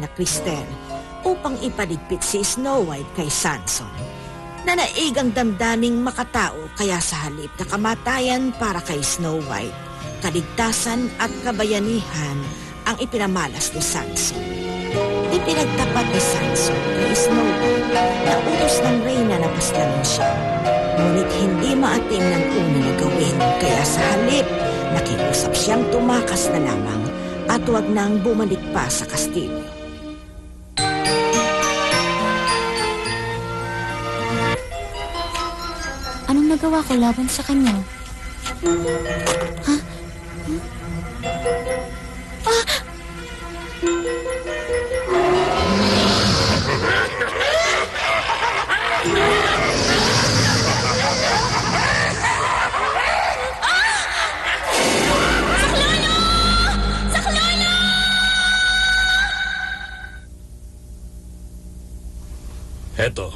na Kristen upang ipaligpit si Snow White kay Samson. Nanaig ang damdaming makatao kaya sa halip na kamatayan para kay Snow White, kaligtasan at kabayanihan ang ipinamalas ni Samson. Ipinagtapat ni Samson kay Snow White na utos ng reyna na paslamin siya. Ngunit hindi maating ng una na gawin, kaya sa halip, nakiusap siyang tumakas na lamang at huwag nang bumalik pa sa kastilyo. Anong nagawa ko laban sa kanya? Ha? Ah! Eto.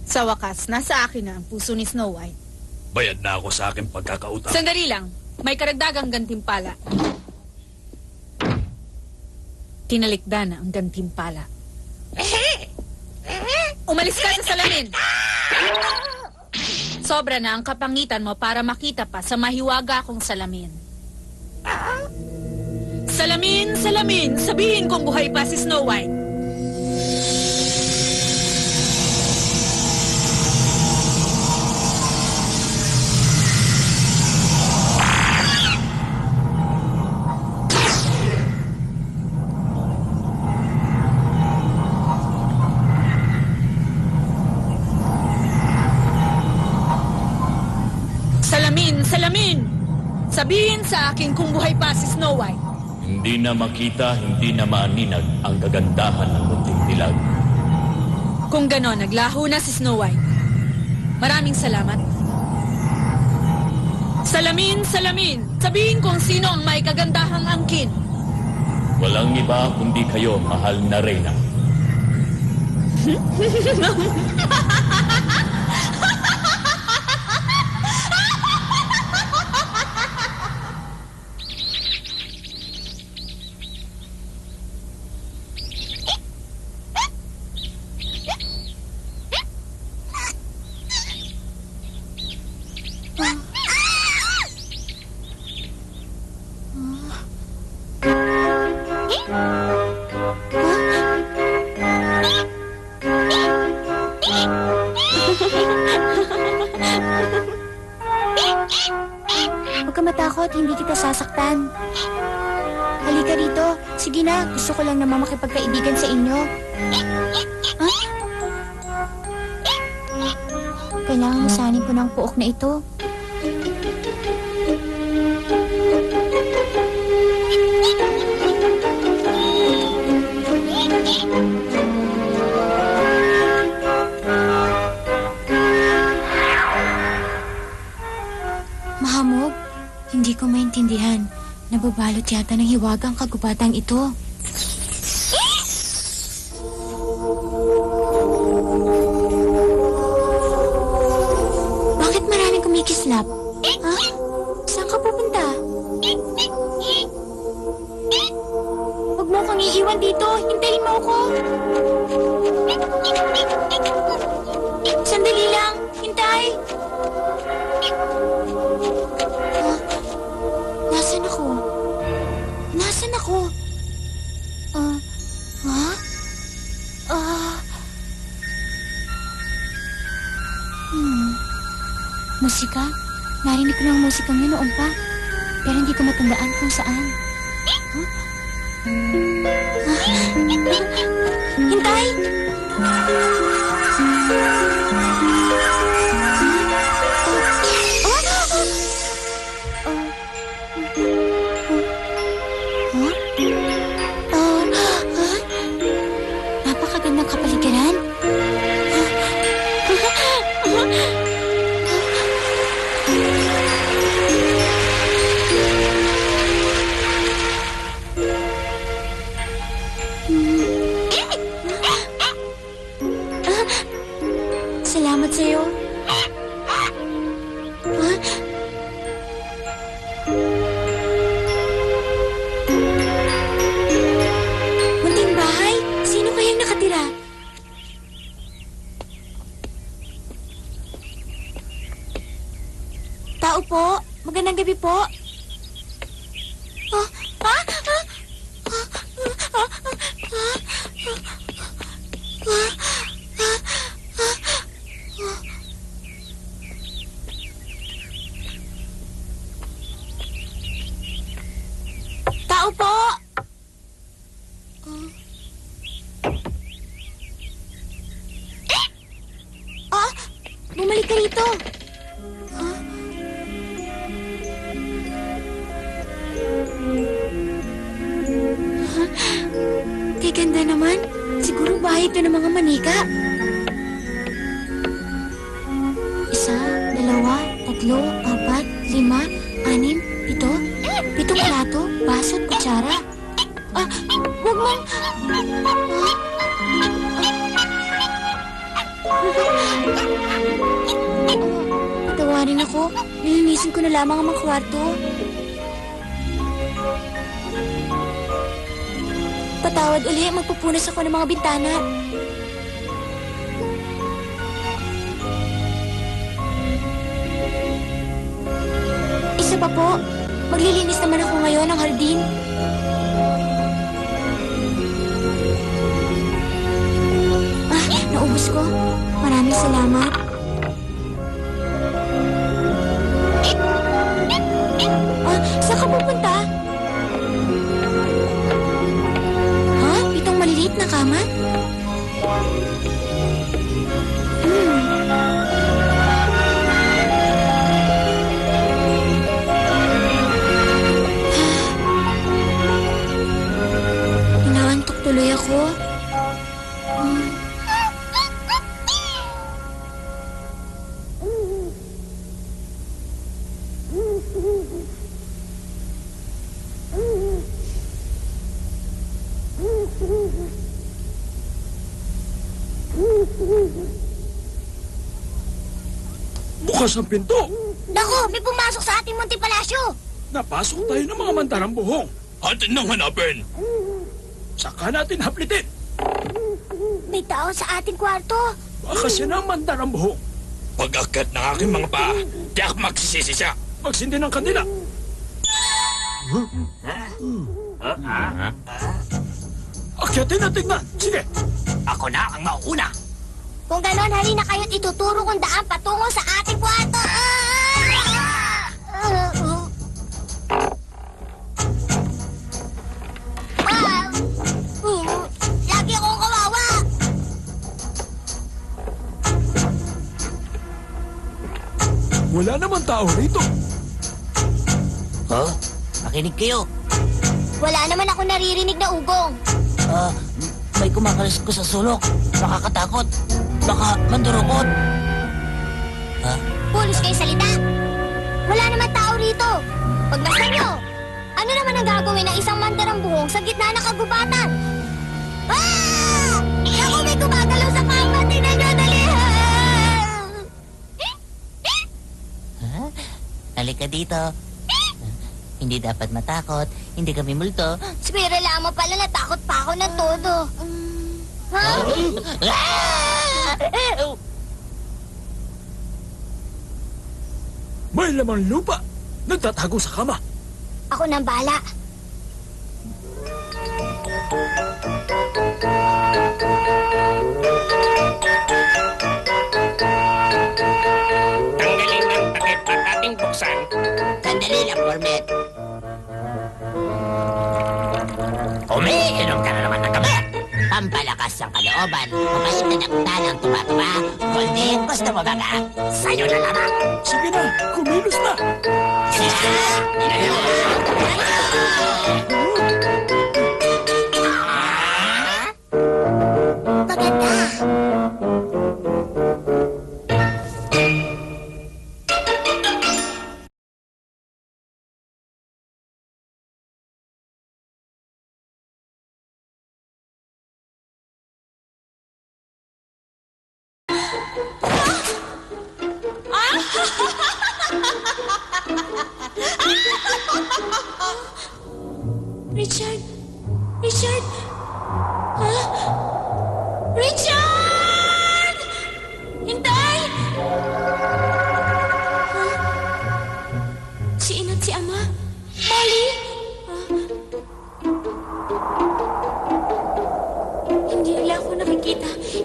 Sa wakas, nasa akin na ang puso ni Snow White. Bayad na ako sa aking pagkakautang. Sandali lang. May karagdagang gantimpala. Tinalikda na ang gantimpala. Umalis ka sa salamin! Sobra na ang kapangitan mo para makita pa sa mahiwaga kong salamin. Salamin, salamin! Sabihin kong buhay pa si Snow White. Salamin, salamin! Sabihin sa akin kung buhay pa si Snow White. Hindi na makita, hindi na maaninag ang kagandahan ng munting dilag. Kung ganon, naglaho na si Snow White. Maraming salamat. Salamin, salamin! Sabihin kung sino ang may kagandahang angkin. Walang iba kundi kayo, mahal na reyna. Huwag ka matakot, hindi kita sasaktan. Halika rito. Sige na, gusto ko lang naman makipagkaibigan sa inyo. Ha? Kailangan masanin ko ng puok na ito. Mahamog, hindi ko maintindihan. Nababalot yata ng hiwagang kagubatang ito. Bakit maraming kumikislap? Ha? Saan ka pupunta? Huwag mo akong iiwan dito. Hintayin mo ako. Sandali lang. Hintay. Nasaan ako? Nasaan ako? Ha? Musika? Narinig ko ng musikang yun noon pa. Pero hindi ko matandaan kung saan. Hintay! Napakagandang kapaligiran. sila? Tao po, magandang gabi po. Tao po! Bumalik ka rito. Kay ganda naman. Siguro bahay ito ng mga manika. 1, 2, 3, 4, 5, 6, 7, 8, 7 plato, baso at kutsara. Huwag mong... Patawarin ako. Nilinisin ko na lamang ang mga kwarto. Patawad uli, magpupunas ako ng mga bintana. Isa pa po, maglilinis naman ako ngayon ng hardin. Naubos ko. Maraming salamat. Saan ka pupunta? Itong maliliit na kama? Inaantok tuloy ako. Bukas ang pinto. Naku, may pumasok sa ating Monte Palacio. Napasok tayo ng mga mandarang buhong. Atin nang hanapin. Saka natin haplitin. May tao sa ating kwarto. Baka siya na ang mandarang buhong. Pag-akyat ng aking mga paa, tiyak magsisisi siya. Magsindi ng kandila. Akyatin na tignan. Sige. Ako na ang mauuna. Kung ganon, halina kayo't ituturo kong daan patungo sa ating kwarto. Lagi akong kawawa. Wala naman tao rito. Makinig kayo. Wala naman ako naririnig na ugong. May kumakalis ko sa sulok. Nakakatakot. Baka mandurukot. Pulis kayo salita. Wala naman tao rito. Pagbasta nyo, ano naman ang gagawin ng isang mandarang buhong sa gitna ng kagubatan? Ako may gumagalaw sa kama. Tingnan nyo, dali! Halika dito. Hindi dapat matakot. Hindi kami multo. Spira lamang pala, natakot pa ako ng todo. May lamang lupa. Nagtatago sa kama. Ako nang bala. Tanggalin ang takip at ating buksan. Sandali lang, Gourmet. Umiinom ka na naman ng gamit. Pampalakas ang kalooban. Mapait na daktan ang tuba-tuba. Goldie, gusto mo ba ka? Sa'yo na naman. Sige na. Kumilos na. Maganda. Richard! Richard!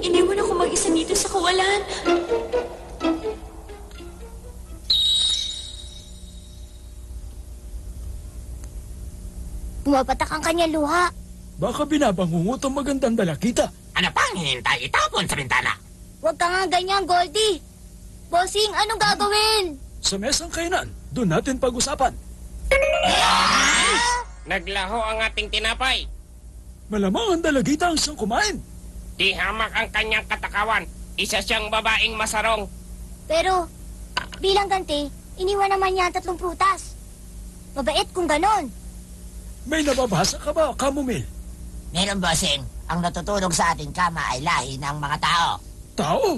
Iniwan ako mag-isa dito sa kawalan. Pumapatak ang kanyang luha. Baka binabangungot ang magandang dalakita. Ano pang hinihintay? Itapon sa bintana. Huwag ka nga ganyan, Goldie. Bossing, anong gagawin? Sa mesang kainan, doon natin pag-usapan. Naglaho ang ating tinapay. Malamang ang dalagita ang siyang kumain. Di hamak ang kanyang katakawan. Isa siyang babaeng masarong. Pero, bilang ganti, iniwan naman niya ang 3 prutas. Mabait kung ganon. May nababasa ka ba, Kamomil? Meron, bossing. Ang natutulog sa ating kama ay lahi ng mga tao. Tao?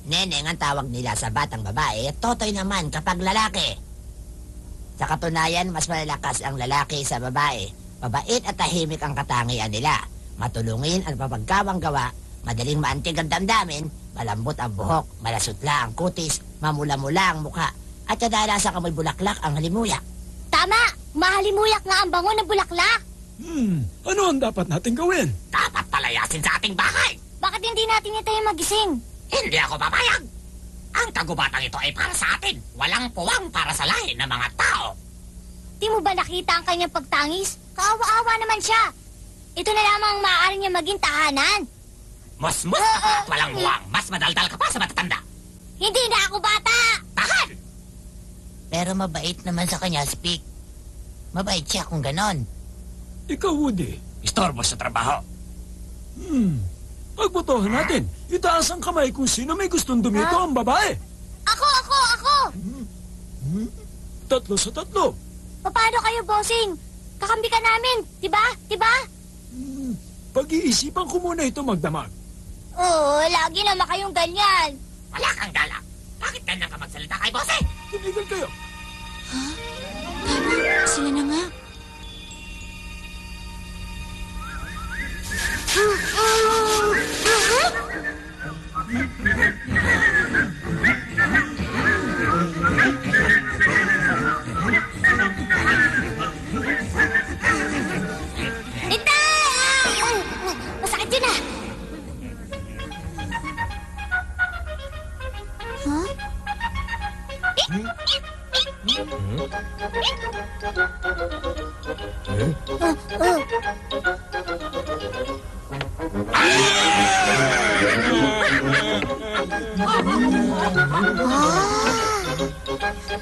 Neneng ang tawag nila sa batang babae at totoy naman kapag lalaki. Sa katunayan, mas malalakas ang lalaki sa babae. Mabait at tahimik ang katangian nila. Matulungin at mapagkawang gawa, madaling maantig ang damdamin, malambot ang buhok, malasutla ang kutis, mamula-mula ang mukha, at kadalasan amoy bulaklak ang halimuyak. Tama! Mahalimuyak nga ang bango ng bulaklak. Ano ang dapat natin gawin? Dapat palayasin sa ating bahay. Bakit hindi natin itayo magising? Hindi ako papayag. Ang kagubatang ito ay para sa atin. Walang puwang para sa lahi ng mga tao. Di mo ba nakita ang kanyang pagtangis? Kaawa-awa naman siya. Ito na lamang ang maaari niya maging tahanan. Musmus ka pa at walang buwang. Mas madaldal ka pa sa matatanda. Hindi na ako bata! Tahan! Pero mabait naman sa kanya, Speak. Mabait siya kung ganon. Ikaw, Woody. Istorbo sa trabaho. Pagbotohan natin. Itaas ang kamay kung sino may gustong dumito ang babae. Ako! 3 sa 3. Paano kayo, bossing? Kakambi ka namin, diba? Pag-iisipan ko muna ito magdamag. Oo, lagi naman kayong ganyan. Wala kang galak. Bakit ganyan ka magsalita kay Bosse? Tumigil kayo. Sila na nga. Ito! Masakit yun ah! Huh?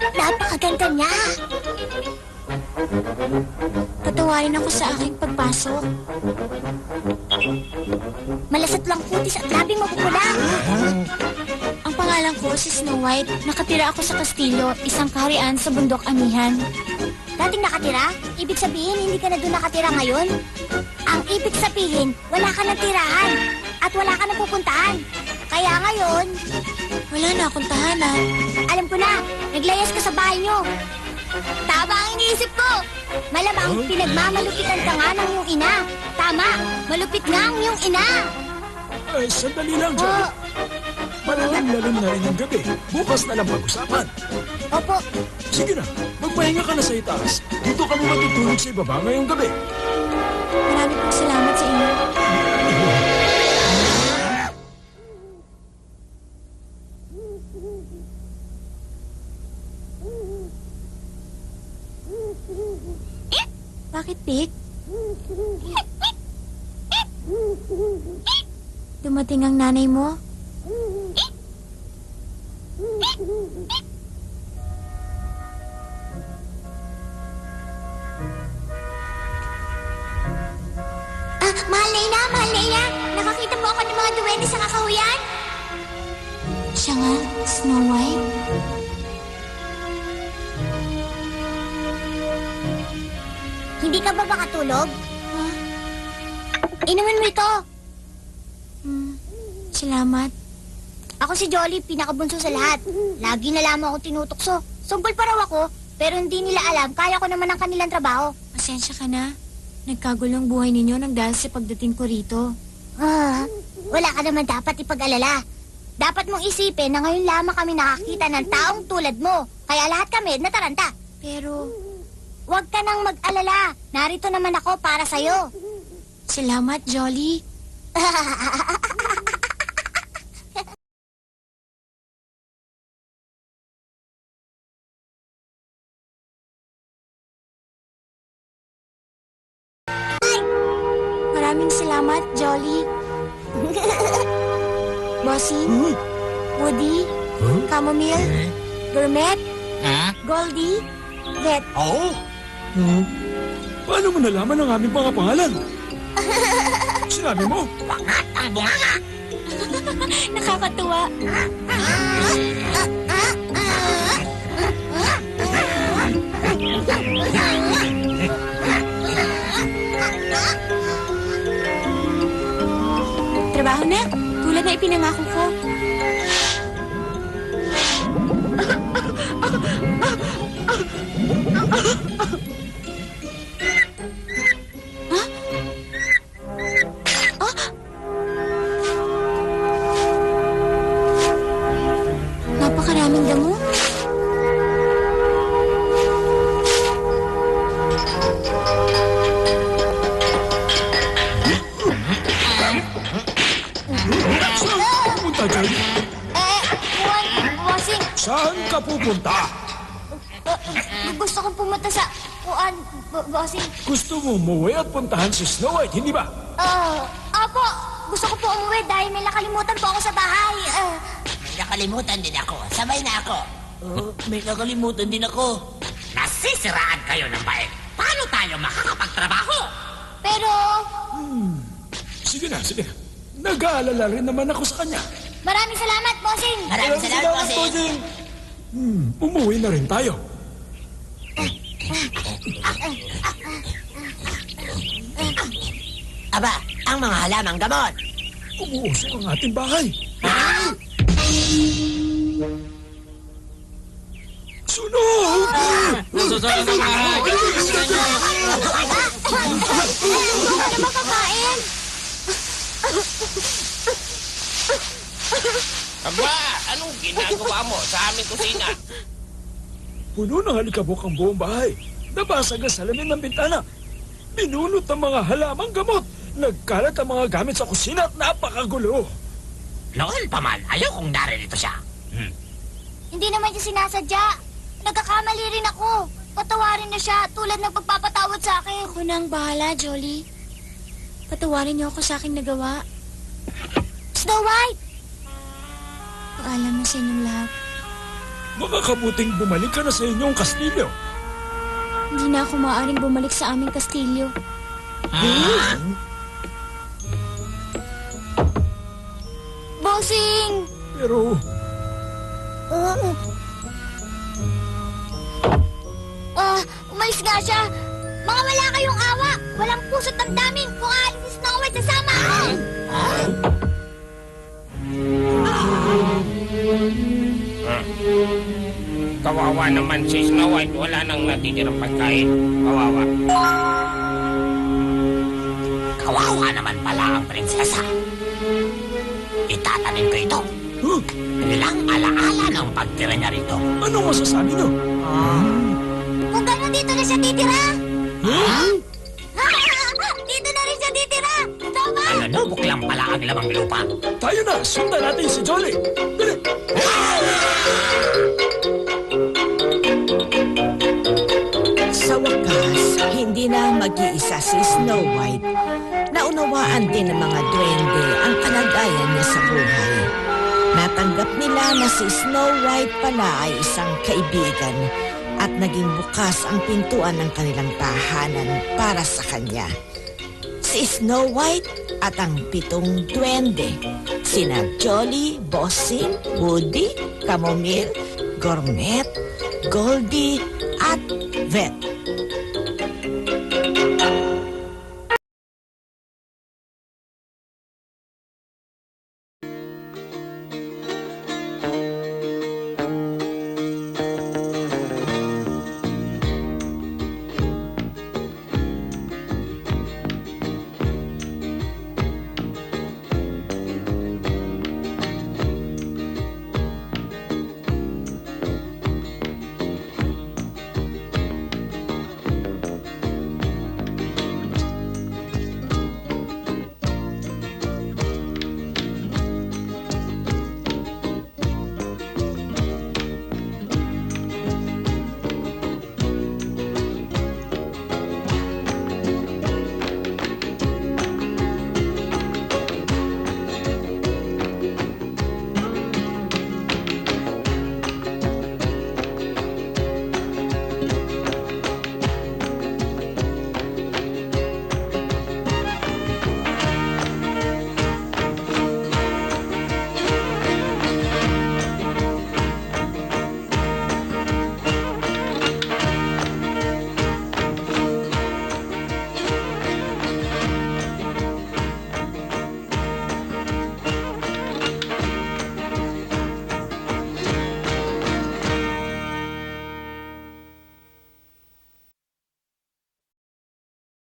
Napakaganda niya. Tatawarin ako sa aking pagpasok. Malasat lang kutis at labing mapupula. Ang pangalan ko si Snow White. Nakatira ako sa kastilyo, isang kaharian sa bundok Amihan. Dating nakatira? Ibig sabihin hindi ka na doon nakatira ngayon? Ang ibig sabihin, wala ka nang tirahan at wala ka nang pupuntahan. Kaya ngayon... Wala na akong tahanan. Alam ko na, naglayas ka sa bahay nyo. Tama ang iniisip ko. Malamang pinagmamalupitan ka nga ng iyong ina. Tama, malupit nga ang iyong ina. Ay, sandali lang, Johnny. Malalim-lalim na rin ang gabi. Bukas na lang pag-usapan. Opo, Sige na, magpahinga ka na sa itaas. Dito kami matutulog sa ibaba ngayong gabi. marami pong salamat sa inyo. Bakit, Pig? Dumating ang nanay mo? Mahal na ina! Nakakita po ako ng mga duwende sa kakahuyan? Siya nga, Snow White. Hindi ka ba makatulog? Huh? Inumin mo ito. Salamat. Ako si Jolly, pinakabunso sa lahat. Lagi na lamang ako tinutokso. Sumpol pa raw ako, pero hindi nila alam, kaya ko naman ang kanilang trabaho. Pasensya ka na. Nagkagulong buhay ninyo nang dahil sa pagdating ko rito. Wala ka naman dapat ipag-alala. Dapat mong isipin na ngayon lamang kami nakakita ng taong tulad mo. Kaya lahat kami nataranta. Pero, huwag ka nang mag-alala. Narito naman ako para sa'yo. Salamat, Jolly. Maraming salamat, Jolly. Bossing, Woody, Chamomile, Gourmet, Ha? Goldie, Vet. Oh? Paano mo nalaman ang aming mga pangalan? Sinabi mo? Wangat ang bunganga! Nakakatuwa. Trabaho na, tulad na ipinangako ko. Napakaraming damo. Pupunta dyan. Bossing, Saan ka pupunta? gusto kong pumunta sa Bossing. Gusto mo umuwi at puntahan si Snow White, hindi ba? Apo, gusto ko po umuwi dahil may nakalimutan po ako sa bahay. May nakalimutan din ako. Sabay na ako. May nakalimutan din ako. Nasisiraan kayo ng bait. Paano tayo makakapagtrabaho? Pero, Sige na, sige na. Nag-aalala rin naman ako sa kanya. maraming salamat, Bossing. Maraming salamat, bossing. Umuwi na rin tayo. Aba, ang mga halamang gamot. Umuusok ang ating bahay. Sunog! Ano makakain? Aba, anong ginagawa mo sa aming kusina? Puno ng alikabok ang buong bahay. Nabasag ang salamin ng bintana. Binunot ang mga halamang gamot. Nagkalat ang mga gamit sa kusina at napakagulo. Noon pa man, ayaw kong naririto siya. Hindi naman niya sinasadya. Nagkakamali rin ako. Patawarin na siya tulad ng pagpapatawad sa akin. Ako na ang bahala, Jolly. Patawarin niyo ako sa aking nagawa. Snow White! Paalam na sa inyong lahat. Makakabuting bumalik ka na sa inyong kastilyo. Hindi na ako maaaring bumalik sa aming kastilyo. Bossing! Pero Umalis nga siya. Mga wala kayong awa. Walang puso't damdamin kung aalis si Snow White sasama ako. Kawawa naman si Snow White. Wala nang natitirang pagkain. Kawawa. Kawawa naman pala ang prinsesa. Itatanim ko ito. Bilang alaala ng pagtira niya rito. anong masasabi nyo? Kung gano'n dito na siya titira. Dito na rin siya titira. Tama? Ano, buklang pala ang lamang lupa. Tayo na, sundan natin si Jolly. Dali! Sa wakas, hindi na mag-iisa si Snow White. Naunawaan din ng mga duwende ang kalagayan niya sa buhay. Natanggap nila na si Snow White pala ay isang kaibigan at naging bukas ang pintuan ng kanilang tahanan para sa kanya. Si Snow White at ang 7 duwende, sina Jolly, Bossing, Woody, Chamomile, Gourmet, Goldie at Vet.